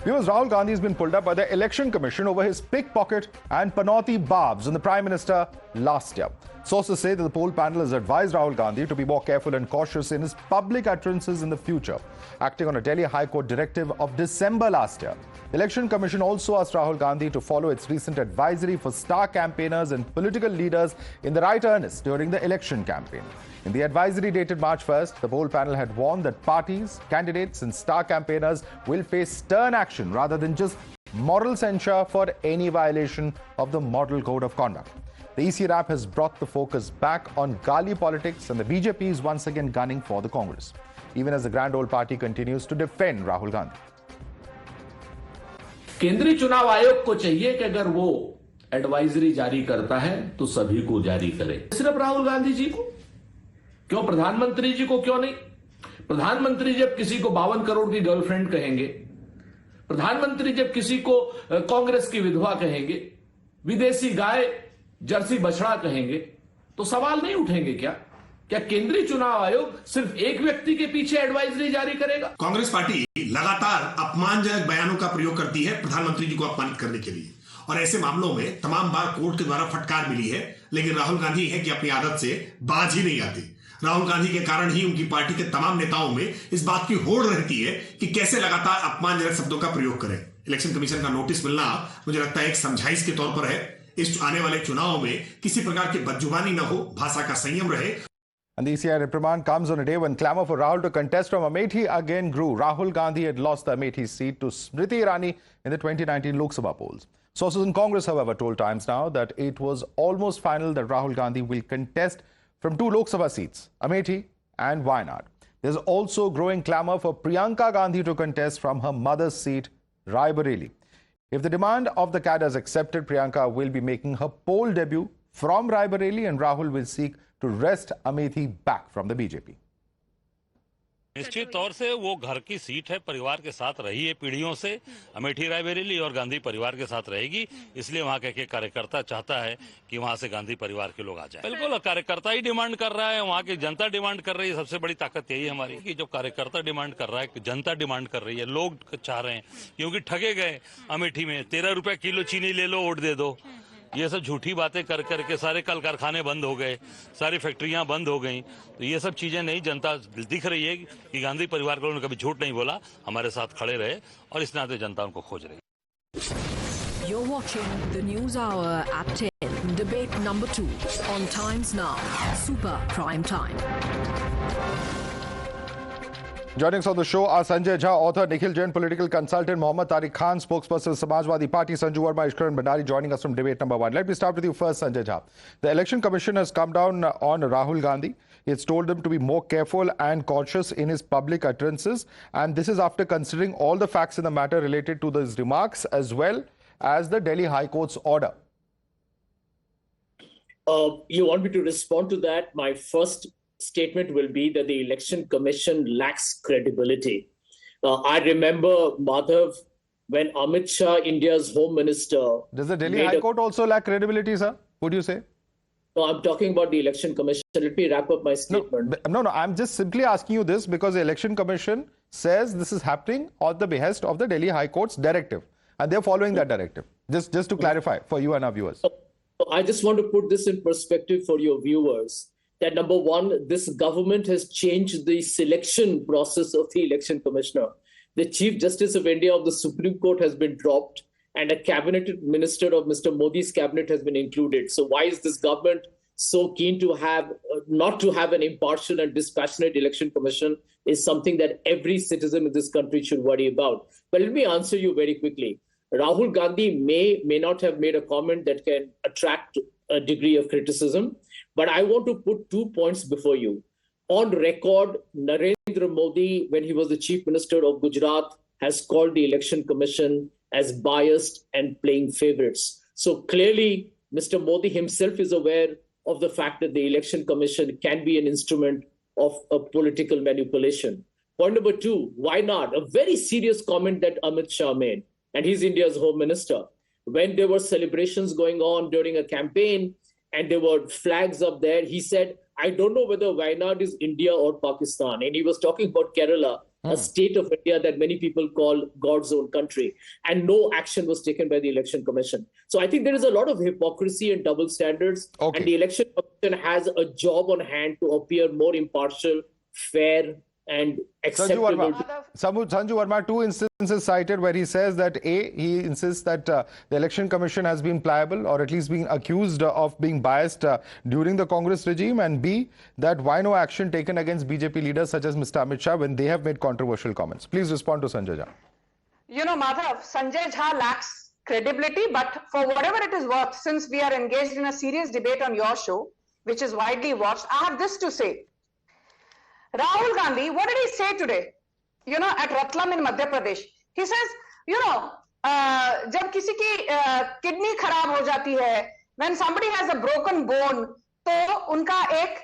Because Rahul Gandhi has been pulled up by the Election Commission over his Pickpocket and Panauti barbs on the Prime Minister last year. Sources say that the poll panel has advised Rahul Gandhi to be more careful and cautious in his public utterances in the future, acting on a Delhi High Court directive of December last year. The Election Commission also asked Rahul Gandhi to follow its recent advisory for star campaigners and political leaders in the right earnest during the election campaign. In the advisory dated March 1st, the poll panel had warned that parties, candidates and star campaigners will face stern action rather than just moral censure for any violation of the Model Code of Conduct. The EC rap has brought the focus back on Gali politics, and the BJP is once again gunning for the Congress, even as the Grand Old Party continues to defend Rahul Gandhi. केंद्रीय चुनाव आयोग को चाहिए कि अगर वो advisory जारी करता है तो सभी को जारी करे, सिर्फ राहुल गांधी जी को क्यों, प्रधानमंत्री जी को क्यों नहीं? प्रधानमंत्री जब किसी को 52 करोड़ की गर्लफ्रेंड कहेंगे, प्रधानमंत्री जब किसी को कांग्रेस की विधवा कहेंगे, विदेशी गाय जर्सी बछड़ा कहेंगे, तो सवाल नहीं उठेंगे क्या? क्या केंद्रीय चुनाव आयोग सिर्फ एक व्यक्ति के पीछे एडवाइजरी जारी करेगा? कांग्रेस पार्टी लगातार अपमानजनक बयानों का प्रयोग करती है प्रधानमंत्री जी को अपमानित करने के लिए, और ऐसे मामलों में तमाम बार कोर्ट के द्वारा फटकार मिली है, लेकिन राहुल गांधी है कि अपनी आदत से बाज ही नहीं आती। राहुल गांधी के कारण ही उनकी पार्टी के तमाम नेताओं में इस बात की होड़ रहती है कि कैसे लगातार अपमानजनक शब्दों का प्रयोग करें। इलेक्शन कमीशन का नोटिस मिलना मुझे लगता है एक समझाइश के तौर पर है। इस आने वाले चुनाव में किसी प्रकार की बदजुबानी न हो, भाषा का संयम रहे। And the ECI reprimand comes on a day when clamour for Rahul to contest from Amethi again grew. Rahul Gandhi had lost the Amethi seat to Smriti Irani in the 2019 Lok Sabha polls. Sources in Congress, however, told Times Now that it was almost final that Rahul Gandhi will contest from 2 Lok Sabha seats, Amethi and Wayanad. There's also growing clamour for Priyanka Gandhi to contest from her mother's seat, Raebareli. If the demand of the cadre is accepted, Priyanka will be making her poll debut from Raebareli, and Rahul will seek to wrest Amethi back from the BJP. निश्चित तौर से वो घर की seat है, परिवार के साथ रही है पीढ़ियों से। अमेठी रायबरेली और गांधी परिवार के साथ रहेगी, इसलिए वहां के कार्यकर्ता चाहता है कि वहां से गांधी परिवार के लोग आ जाएं। बिल्कुल कार्यकर्ता ही डिमांड कर रहा है, वहां की जनता डिमांड कर रही है। सबसे बड़ी ताकत यही है हमारी कि जब कार्यकर्ता डिमांड कर रहा है, जनता डिमांड कर रही है, लोग चाह रहे हैं, क्योंकि ठगे गए अमेठी में 13 रुपए किलो चीनी ले लो वोट दे दो, ये सब झूठी बातें कर करके सारे कल कारखाने बंद हो गए, सारी फैक्ट्रियां बंद हो गई। तो ये सब चीजें नहीं, जनता दिख रही है कि गांधी परिवार को उन्होंने कभी झूठ नहीं बोला, हमारे साथ खड़े रहे और इस नाते जनता उनको खोज रही है। You're watching the News Hour at 10, debate number 2 on Times Now, Super Prime Time. Joining us on the show are Sanjay Jha, author, Nikhil Jain, political consultant, Mohammad Tariq Khan, spokesperson, Samajwadi Party, Sanju Verma, Ishkaran Bhandari, joining us from debate number 1. Let me start with you first, Sanjay Jha. The Election Commission has come down on Rahul Gandhi. It's told him to be more careful and cautious in his public utterances. And this is after considering all the facts in the matter related to those remarks as well as the Delhi High Court's order. You want me to respond to that? My first statement will be that the Election Commission lacks credibility. I remember, Madhav, when Amit Shah, India's Home Minister... Does the Delhi High Court also lack credibility, sir? Would you say? No, I'm talking about the Election Commission. Let me wrap up my statement. No, I'm just simply asking you this because the Election Commission says this is happening at the behest of the Delhi High Court's directive. And they're following that directive. Just to clarify for you and our viewers. I just want to put this in perspective for your viewers. That number one, this government has changed the selection process of the election commissioner. The Chief Justice of India of the Supreme Court has been dropped and a cabinet minister of Mr. Modi's cabinet has been included. So why is this government so keen to have, not to have an impartial and dispassionate election commission is something that every citizen in this country should worry about. But let me answer you very quickly. Rahul Gandhi may not have made a comment that can attract a degree of criticism. But I want to put 2 points before you. On record, Narendra Modi, when he was the Chief Minister of Gujarat, has called the Election Commission as biased and playing favorites. So clearly, Mr. Modi himself is aware of the fact that the Election Commission can be an instrument of a political manipulation. Point number 2, why not? A very serious comment that Amit Shah made, and he's India's Home Minister. When there were celebrations going on during a campaign, and there were flags up there, he said, I don't know whether Wayanad is India or Pakistan. And he was talking about Kerala. a state of India that many people call God's own country, and no action was taken by the Election Commission. So I think there is a lot of hypocrisy and double standards, and the Election Commission has a job on hand to appear more impartial, fair, and acceptable. Sanju Verma, two instances cited where he says that A, he insists that the Election Commission has been pliable or at least being accused of being biased during the Congress regime, and B, that why no action taken against BJP leaders such as Mr. Amit Shah when they have made controversial comments. Please respond to Sanjay Jha. You know, Madhav, Sanjay Jha lacks credibility, but for whatever it is worth, since we are engaged in a serious debate on your show, which is widely watched, I have this to say. Rahul Gandhi, what did he say today? You know, at Ratlam in Madhya Pradesh, he says, you know, जब किसी की kidney खराब हो जाती है, when somebody has a broken bone, तो उनका एक,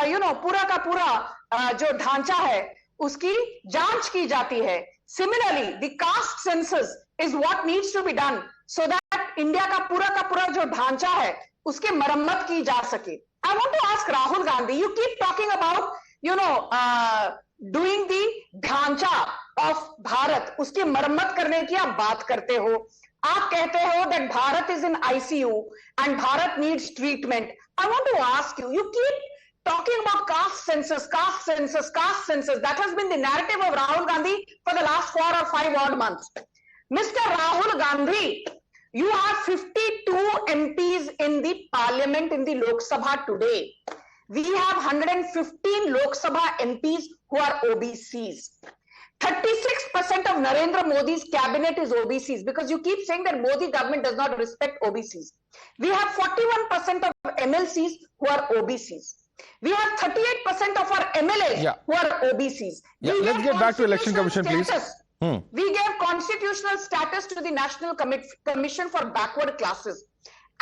you know, पूरा का पूरा जो ढांचा है, उसकी जांच की जाती है. Similarly, the caste census is what needs to be done so that India का पूरा जो ढांचा है, उसके मरम्मत की जा सके. I want to ask Rahul Gandhi, you keep talking about you know, doing the ढांचा of Bharat, उसकी मरम्मत करने की आप बात करते हो. आप कहते हो that Bharat is in ICU and Bharat needs treatment. I want to ask you, you keep talking about caste census, caste census, caste census. That has been the narrative of Rahul Gandhi for the last 4 or 5 odd months. Mr. Rahul Gandhi, you have 52 MPs in the parliament in the Lok Sabha today. We have 115 Lok Sabha MPs who are OBCs. 36% of Narendra Modi's cabinet is OBCs, because you keep saying that Modi government does not respect OBCs. We have 41% of MLCs who are OBCs. We have 38% of our MLAs who are OBCs. Let's get back to Election Commission, please. We gave constitutional status to the National Commission for Backward Classes.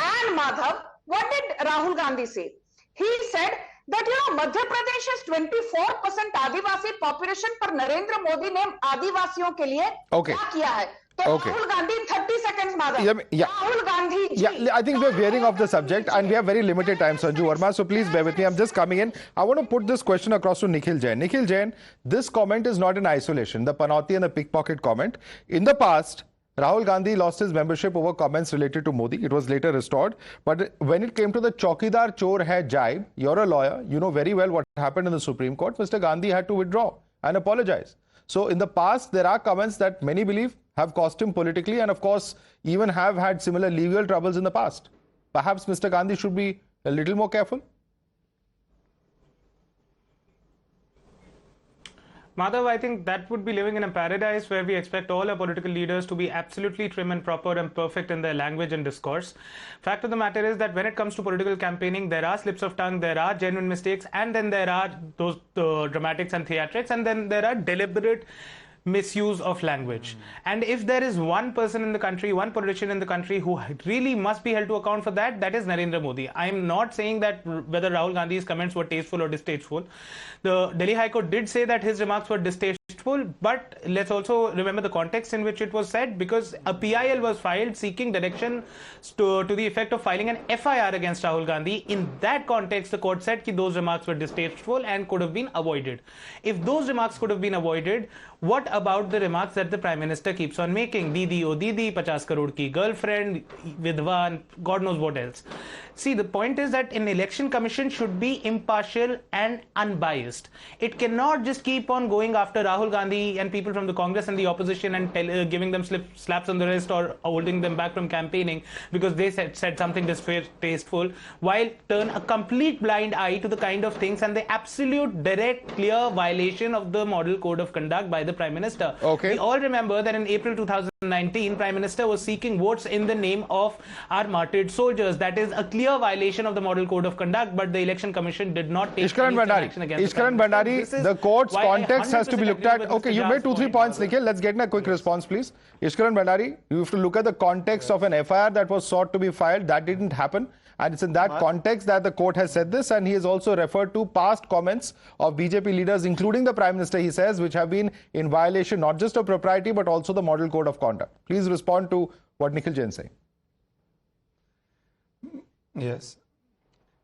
And Madhav, what did Rahul Gandhi say? He said that, you know, Madhya Pradesh is 24% Adivasi population, पर नरेंद्र मोदी ने आदिवासियों के लिए क्या किया है? तो Rahul Gandhi, 30 seconds, Madhav. Rahul Gandhi. I think we're veering off the subject and we have very limited time, Sanju Verma. So please bear with me. I'm just coming in. I want to put this question across to Nikhil Jain. Nikhil Jain, this comment is not in isolation. The Panauti and the pickpocket comment. In the past, Rahul Gandhi lost his membership over comments related to Modi. It was later restored. But when it came to the Chaukidar Chor Hai Jibe, you're a lawyer. You know very well what happened in the Supreme Court. Mr. Gandhi had to withdraw and apologize. So in the past, there are comments that many believe have cost him politically and of course, even have had similar legal troubles in the past. Perhaps Mr. Gandhi should be a little more careful. Madhav, I think that would be living in a paradise where we expect all our political leaders to be absolutely trim and proper and perfect in their language and discourse. Fact of the matter is that when it comes to political campaigning, there are slips of tongue, there are genuine mistakes, and then there are those dramatics and theatrics, and then there are deliberate misuse of language. And if there is one person in the country, one politician in the country who really must be held to account for that, that is Narendra Modi. I am not saying that whether Rahul Gandhi's comments were tasteful or distasteful. The Delhi High Court did say that his remarks were distasteful, but let's also remember the context in which it was said, because a PIL was filed seeking direction to the effect of filing an FIR against Rahul Gandhi. In that context, the court said that those remarks were distasteful and could have been avoided. If those remarks could have been avoided, what about the remarks that the Prime Minister keeps on making? Didi oh Didi, 50 crore ki girlfriend, Vidva, and God knows what else. See, the point is that an election commission should be impartial and unbiased. It cannot just keep on going after Rahul Gandhi and people from the Congress and the opposition and giving them slaps on the wrist or holding them back from campaigning because they said something distasteful, while turn a complete blind eye to the kind of things and the absolute direct, clear violation of the Model Code of Conduct by the Prime Minister. We all remember that in April 2019, Prime Minister was seeking votes in the name of our martyred soldiers. That is a clear violation of the Model Code of Conduct, but the Election Commission did not take action against Ishkaran Bhandari, the court's context has to be looked at. Okay, you made 2-3 points, Nikhil. Let's get in a quick response, please. Ishkaran Bhandari, you have to look at the context of an FIR that was sought to be filed. That didn't happen. And it's in that context that the court has said this, and he has also referred to past comments of BJP leaders, including the Prime Minister, he says, which have been in violation not just of propriety but also the Model Code of Conduct. Please respond to what Nikhil Jain is saying. Yes.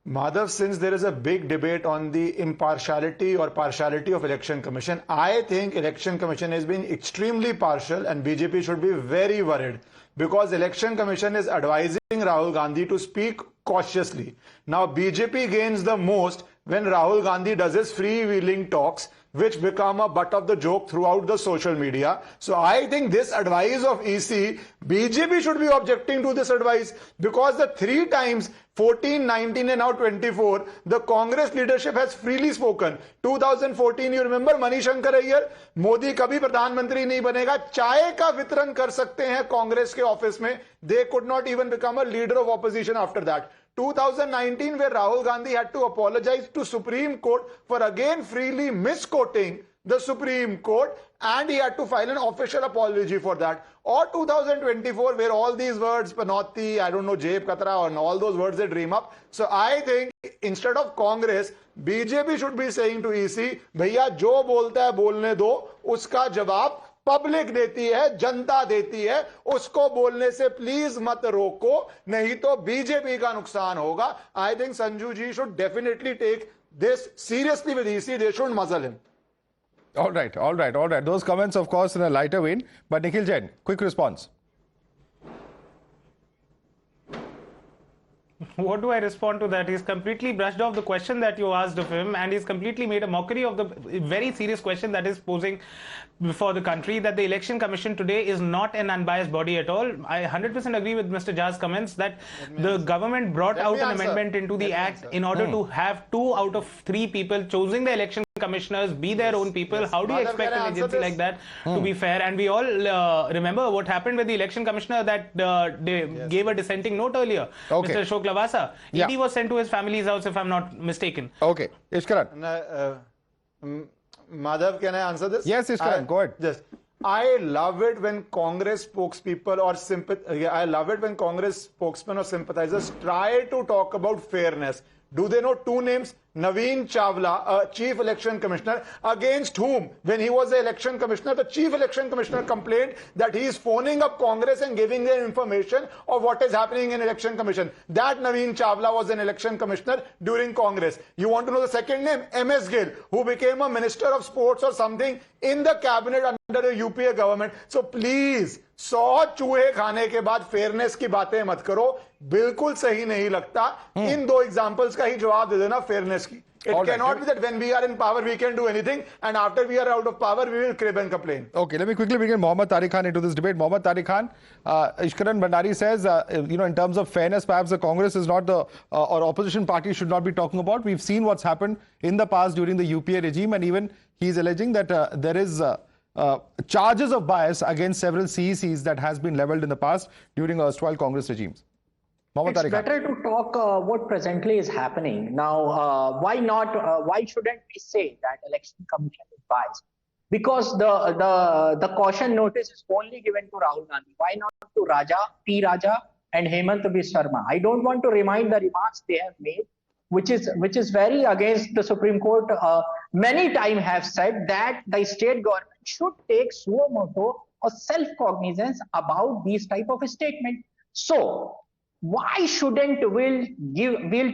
Madhav, since there is a big debate on the impartiality or partiality of Election Commission, I think Election Commission has been extremely partial and BJP should be very worried because Election Commission is advising Rahul Gandhi to speak cautiously. Now, BJP gains the most when Rahul Gandhi does his freewheeling talks, which become a butt of the joke throughout the social media. So I think this advice of EC, BJP should be objecting to this advice because the 3 times, 14, 19 and now 24, the Congress leadership has freely spoken. 2014, you remember Manishankar Iyer, Modi kabhi प्रधानमंत्री नहीं बनेगा, चाय का वितरण कर सकते हैं कांग्रेस के ऑफिस में. They could not even become a leader of opposition after that. 2019, where Rahul Gandhi had to apologize to Supreme Court for again freely misquoting the Supreme Court, and he had to file an official apology for that. Or 2024, where all these words, Panauti, I don't know, Jeb Katra, and all those words they dream up. So I think instead of Congress, BJP should be saying to EC, भैया जो बोलता है बोलने दो, उसका जवाब public देती है, जनता देती है, उसको बोलने से प्लीज मत रोको, नहीं तो बीजेपी का नुकसान होगा. I think Sanju Ji should definitely take this seriously with EC. They shouldn't muzzle him. All right. Those comments, of course, in a lighter vein. But Nikhil Jain, quick response. What do I respond to that? He's completely brushed off the question that you asked of him, and he's completely made a mockery of the very serious question that is posing before the country, that the Election Commission today is not an unbiased body at all. I 100% agree with Mr. Jha's comments that the government brought out an amendment into the act in order to have 2 out of 3 people choosing the election commissioners be their own people. How do you expect an agency like that to be fair? And we all remember what happened with the election commissioner that they gave a dissenting note earlier. Okay. Mr. Ashok Lavasa. ED was sent to his family's house, if I'm not mistaken. Okay. Ishkaran. Madhav, can I answer this? Yes, Ishkaran, go ahead. Yes. I love it when Congress spokespeople or I love it when Congress spokesmen or sympathizers try to talk about fairness. Do they know 2 names? Naveen Chawla, Chief Election Commissioner, against whom, when he was the Election Commissioner, the Chief Election Commissioner complained that he is phoning up Congress and giving them information of what is happening in Election Commission. That Naveen Chawla was an Election Commissioner during Congress. You want to know the second name? MS Gill, who became a Minister of Sports or something in the cabinet under the UPA government. So please, 100 चूहे खाने के बाद fairness की बातें मत करो, बिल्कुल सही नहीं लगता. इन 2 एग्जांपल्स का ही जवाब दे देना फेयरनेस की. It cannot be that when we are in power we can do anything and after we are out of power we will crib and complain. Okay, let me quickly bring in Mohammad Tariq Khan into this debate. Mohammad Tariq Khan, Ishkaran Bhandari says, in terms of fairness, perhaps the Congress is not the, or opposition party should not be talking about. We've seen what's happened in the past during the UPA regime, and even he's alleging that there is charges of bias against several CECs that has been leveled in the past during erstwhile Congress regimes. It's better to talk what presently is happening. Now, why shouldn't we say that election commission is biased? Because the caution notice is only given to Rahul Gandhi. Why not to P. Raja and Hemant Biswa Sarma? I don't want to remind the remarks they have made, which is very against the Supreme Court. Many times have said that the state government should take suo moto or self-cognizance about these type of statement. So why shouldn't we'll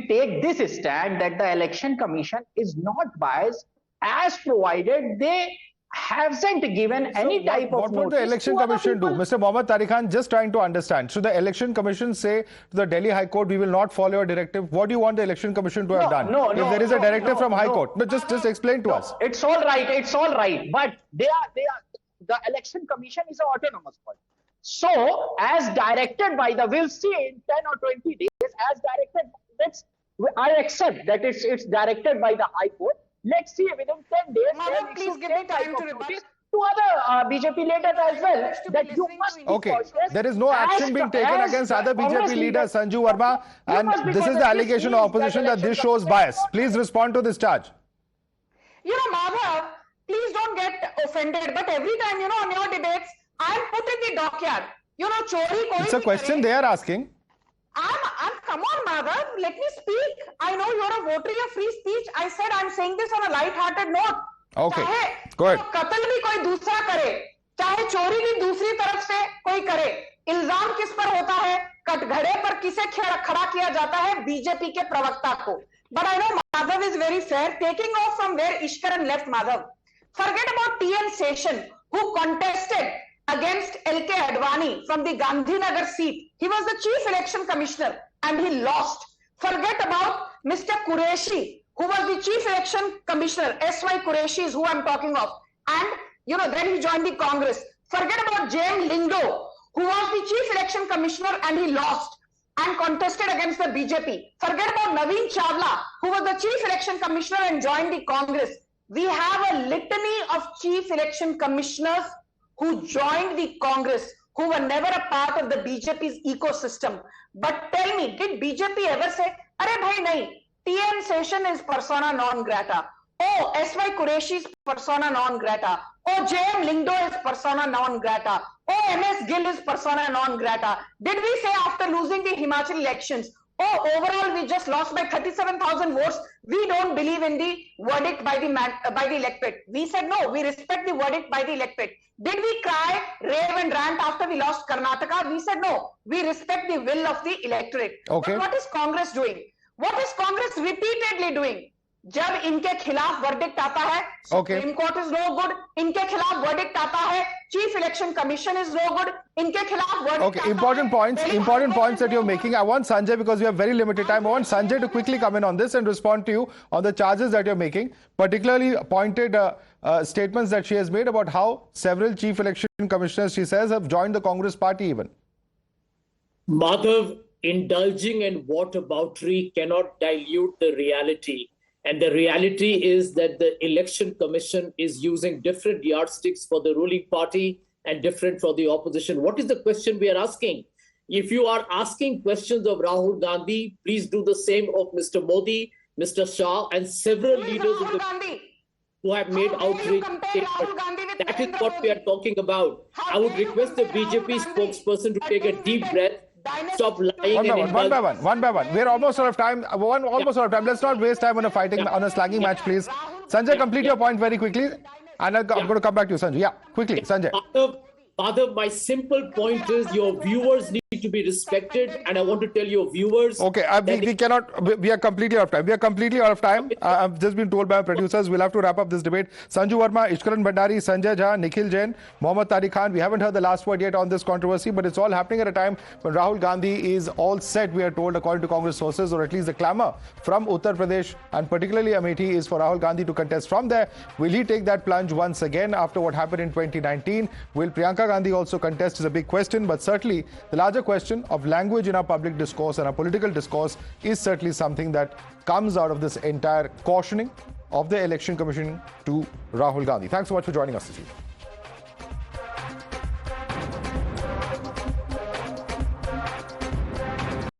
take this stand that the election commission is not biased, as provided they hasn't given any type of notice. What would the election commission do? Mr. Mohammad Tariq Khan, just trying to understand. Should the election commission say to the Delhi High Court, we will not follow your directive? What do you want the election commission to have done? If there is a directive from High Court, just explain to us. It's all right. But the election commission is an autonomous body. So, as directed by we'll see in 10 or 20 days, as directed, I accept that it's directed by the High Court. Let's see within 10 days. Madam, please give me time to rebut. To other BJP leaders as well, that you must be cautious. There is no action being taken against other BJP leaders, Sanju Verma, and this is the allegation of opposition that this shows bias. Please respond to this charge. Madhav, please don't get offended, but every time, on your debates, I'm put in the dockyard. Chori koi. It's a question they are asking. Come on, Madhav, let me speak. I know you're a votary of free speech. I said I'm saying this on a light-hearted note. Okay, go ahead. कत्ल भी कोई दूसरा करे, चाहे चोरी भी दूसरी तरफ से कोई करे, इल्जाम किस पर होता है? कटघरे पर किसे खड़ा किया जाता है? बीजेपी के प्रवक्ता को. But I know Madhav is very fair. Taking off from where Ishkaran left Madhav. Forget about T.N. Seshan, who contested against L.K. Advani from the Gandhinagar seat. He was the chief election commissioner and he lost. Forget about Mr. Qureshi, who was the chief election commissioner. S.Y. Qureshi is who I'm talking of. And, then he joined the Congress. Forget about J.M. Lindo, who was the chief election commissioner and he lost and contested against the BJP. Forget about Naveen Chawla, who was the chief election commissioner and joined the Congress. We have a litany of chief election commissioners who joined the Congress, who were never a part of the BJP's ecosystem. But tell me, did BJP ever say, "Arey bhai nahi, T.N. Seshan is persona non grata. Oh, S.Y. Qureshi is persona non grata. Oh, J.M. Lindo is persona non grata. Oh, M.S. Gill is persona non grata." Did we say after losing the Himachal elections, "Oh, overall we just lost by 37,000 votes. We don't believe in the verdict by the electorate"? We said no, we respect the verdict by the electorate. Did we cry, rave and rant after we lost Karnataka? We said no, we respect the will of the electorate. Okay. But what is Congress doing? What is Congress repeatedly doing? जब इनके खिलाफ verdict आता है, Supreme Court is no good. इनके खिलाफ verdict आता है, chief election commission is no good. इनके खिलाफ verdict. Okay, important points that you're making. I want Sanjay, because we have very limited time, I want Sanjay to quickly come in on this and respond to you on the charges that you're making, particularly pointed statements that she has made about how several chief election commissioners, she says, have joined the Congress party even. Madhav, indulging in whataboutery cannot dilute the reality. And the reality is that the election commission is using different yardsticks for the ruling party and different for the opposition. What is the question we are asking? If you are asking questions of Rahul Gandhi, please do the same of Mr. Modi, Mr. Shah, and several leaders of the who have made outrage statements. That is what we are talking about. I would request the BJP spokesperson to take a deep breath. Stop lying. One by one. We're almost out of time. Let's not waste time on a slagging match, please. Sanjay, complete your point very quickly. And I'm going to come back to you, Sanjay. Yeah, quickly, Sanjay. Madhav, my simple point is your viewers need to be respected, and I want to tell your viewers. Okay, we are completely out of time. I've just been told by our producers we'll have to wrap up this debate. Sanju Verma, Ishkaran Bhandari, Sanjay Jha, Nikhil Jain, Mohammad Tariq Khan. We haven't heard the last word yet on this controversy, but it's all happening at a time when Rahul Gandhi is all set, we are told, according to Congress sources, or at least the clamour from Uttar Pradesh and particularly Amethi is for Rahul Gandhi to contest from there. Will he take that plunge once again after what happened in 2019? Will Priyanka Gandhi also contest is a big question, but certainly the larger question of language in our public discourse and our political discourse is certainly something that comes out of this entire cautioning of the Election Commission to Rahul Gandhi. Thanks so much for joining us this evening.